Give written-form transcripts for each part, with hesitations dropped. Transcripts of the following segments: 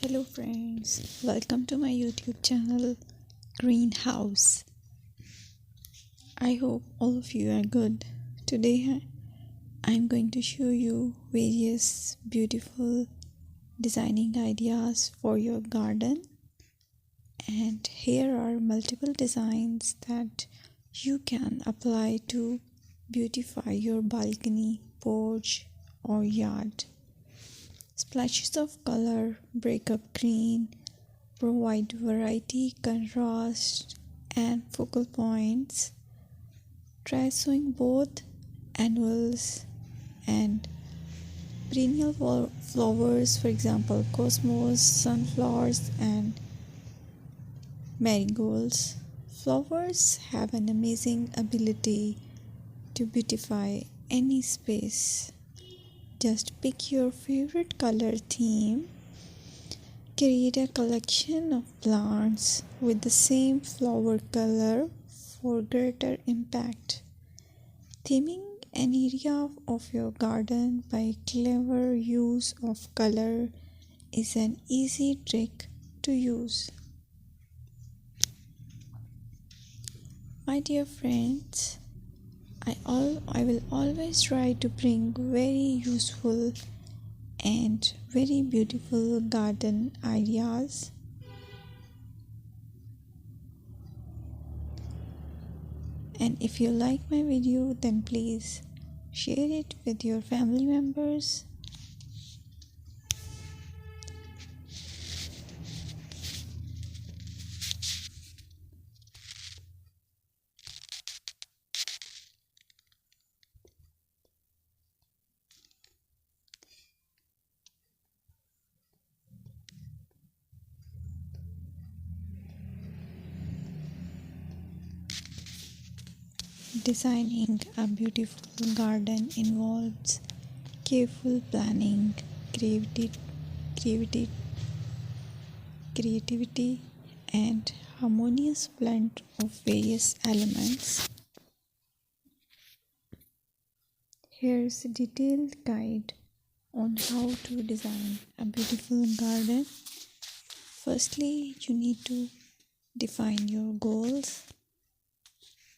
Hello friends, welcome to my YouTube channel Greenhouse. I hope all of you are good. Today I'm going to show you various beautiful designing ideas for your garden, and here are multiple designs that you can apply to beautify your balcony, porch or yard. Splashes of color break up green, provide variety, contrast, and focal points. Try sowing both annuals and perennial flowers, for example, cosmos, sunflowers, and marigolds. Flowers have an amazing ability to beautify any space. Just pick your favorite color theme. Create a collection of plants with the same flower color for greater impact. Theming an area of your garden by clever use of color is an easy trick to use. My dear friends, I will always try to bring very useful and very beautiful garden ideas. And if you like my video, then please share it with your family members. Designing a beautiful garden involves careful planning, creativity, and harmonious blend of various elements. Here's a detailed guide on how to design a beautiful garden. Firstly, you need to define your goals.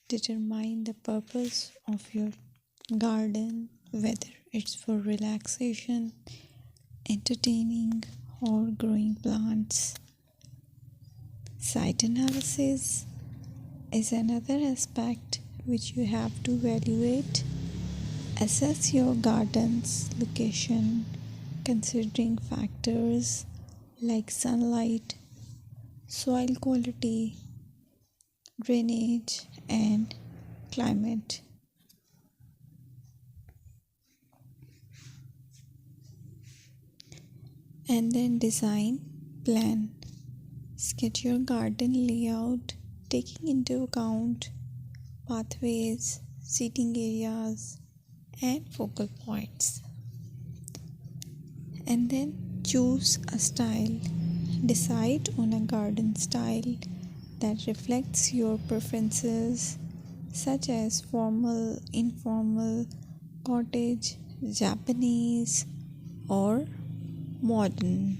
Determine the purpose of your garden, whether it's for relaxation, entertaining, or growing plants. Site analysis is another aspect which you have to evaluate. Assess your garden's location, considering factors like sunlight, soil quality, drainage, and climate. And then design plan. Sketch your garden layout, taking into account pathways, seating areas, and focal points. And then choose a style. Decide on a garden style that reflects your preferences, such as formal, informal, cottage, Japanese, or modern.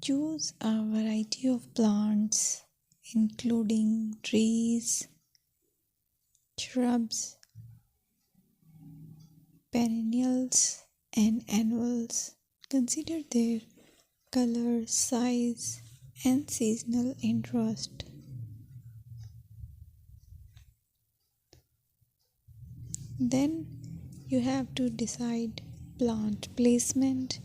Choose a variety of plants, including trees, shrubs, perennials, and annuals. Consider their color, size, and seasonal interest. Then you have to decide plant placement.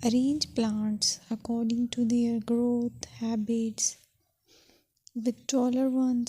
Arrange plants according to their growth habits, with taller ones